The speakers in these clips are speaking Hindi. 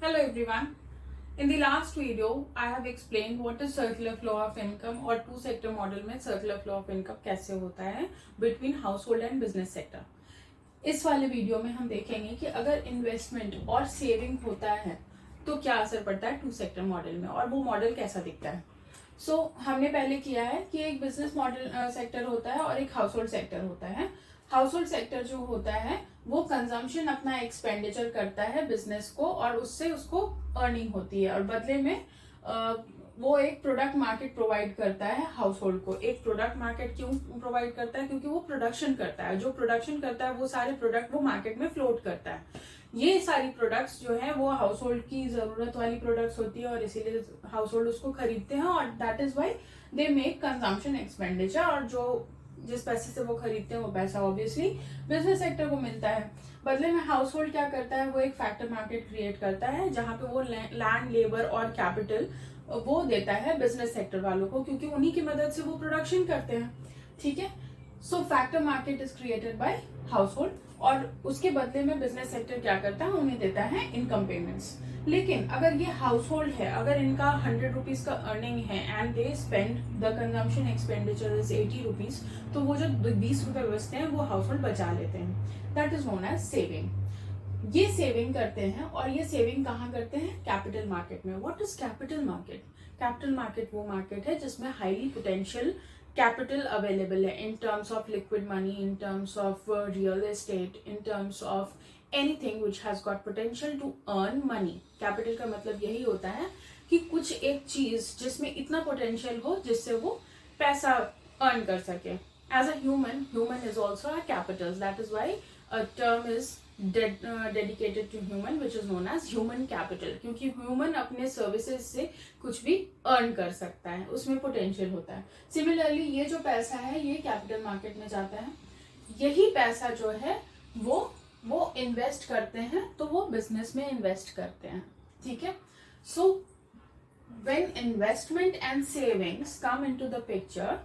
Hello everyone. In the last video, I have explained what is circular flow of income और टू सेक्टर मॉडल में circular flow of income कैसे होता है between household and business sector. इस वाले वीडियो में हम देखेंगे कि अगर इन्वेस्टमेंट और सेविंग होता है तो क्या असर पड़ता है टू सेक्टर मॉडल में और वो मॉडल कैसा दिखता है. हमने पहले किया है कि एक बिजनेस मॉडल सेक्टर होता है और एक हाउस होल्ड सेक्टर होता है. हाउस होल्ड सेक्टर जो होता है वो कंजम्पशन अपना एक्सपेंडिचर करता है बिजनेस को और उससे उसको अर्निंग होती है और बदले में वो एक प्रोडक्ट मार्केट प्रोवाइड करता है हाउस होल्ड को. एक प्रोडक्ट मार्केट क्यों प्रोवाइड करता है? क्योंकि वो प्रोडक्शन करता है. जो प्रोडक्शन करता है वो सारे प्रोडक्ट वो मार्केट में फ्लोट करता है. ये सारी प्रोडक्ट्स जो है वो हाउस होल्ड की जरूरत वाली प्रोडक्ट्स होती है और इसीलिए हाउस होल्ड उसको खरीदते हैं और that is why they make consumption expenditure. और जो जिस पैसे से वो खरीदते हैं वो पैसा ऑब्वियसली बिजनेस सेक्टर को मिलता है. बदले में हाउस होल्ड क्या करता है? वो एक फैक्टर मार्केट क्रिएट करता है जहां पे वो लैंड, लेबर और कैपिटल वो देता है बिजनेस सेक्टर वालों को, क्योंकि उन्हीं की मदद से वो प्रोडक्शन करते हैं. ठीक है. So factor market is created by household और उसके बदले में बिजनेस सेक्टर क्या करता है? उन्हें देता है इनकम पेमेंट्स. लेकिन अगर ये हाउस होल्ड है, अगर इनका 100 रुपीज का अर्निंग है and they spend the consumption expenditure is 80 rupees, तो वो जो 20 रुपए बचते हैं वो हाउस होल्ड बचा लेते हैं. That is known as saving. ये सेविंग करते हैं और ये सेविंग कहाँ करते हैं? कैपिटल मार्केट में. What is capital market? Capital market वो मार्केट है जिसमें हाईली पोटेंशियल कैपिटल अवेलेबल है in terms of liquid money, in terms of real estate, in terms of anything which has got potential to earn money. Capital का मतलब यही होता है कि कुछ एक चीज जिसमें इतना पोटेंशियल हो जिससे वो पैसा अर्न कर सके. As a human is also a capital. That is why a term is dedicated to human which is known as human capital, क्योंकि ह्यूमन अपने सर्विसेज से कुछ भी अर्न कर सकता है, उसमें पोटेंशियल होता है. सिमिलरली ये जो पैसा है ये कैपिटल मार्केट में जाता है. यही पैसा जो है वो इन्वेस्ट करते हैं, तो वो बिजनेस में इन्वेस्ट करते हैं. ठीक है. So when investment and savings come into the picture,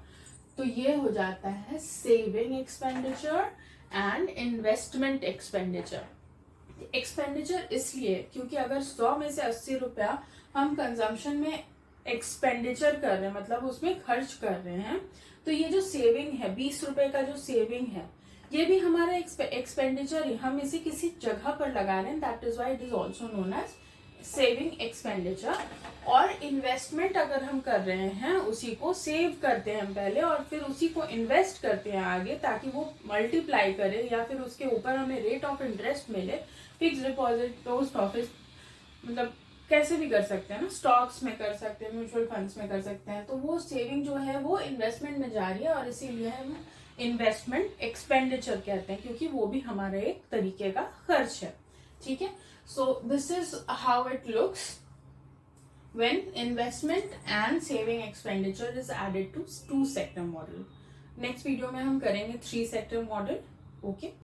तो ये हो जाता है saving expenditure and investment expenditure. Expenditure इसलिए क्योंकि अगर 100 में से 80 रुपया हम कंजम्पशन में एक्सपेंडिचर कर रहे हैं, मतलब उसमें खर्च कर रहे हैं, तो ये जो सेविंग है 20 रुपए का जो सेविंग है ये भी हमारा एक्सपेंडिचर ही, हम इसे किसी जगह पर लगा रहे हैं. That is why it is also known as saving expenditure. और इन्वेस्टमेंट अगर हम कर रहे हैं उसी को सेव करते हैं हम पहले और फिर उसी को इन्वेस्ट करते हैं आगे ताकि वो मल्टीप्लाई करे या फिर उसके ऊपर हमें रेट ऑफ इंटरेस्ट मिले. फिक्स डिपॉजिट, पोस्ट ऑफिस, मतलब कैसे भी कर सकते हैं ना, स्टॉक्स में कर सकते हैं, म्यूचुअल फंड्स में कर सकते हैं. तो वो सेविंग जो है वो इन्वेस्टमेंट में जा रही है और इसीलिए हम इन्वेस्टमेंट एक्सपेंडिचर कहते हैं, क्योंकि वो भी हमारे एक तरीके का खर्च है. ठीक है. So this is how it looks when investment and saving expenditure is added to two sector model. Next video में हम करेंगे 3 sector model. ओके.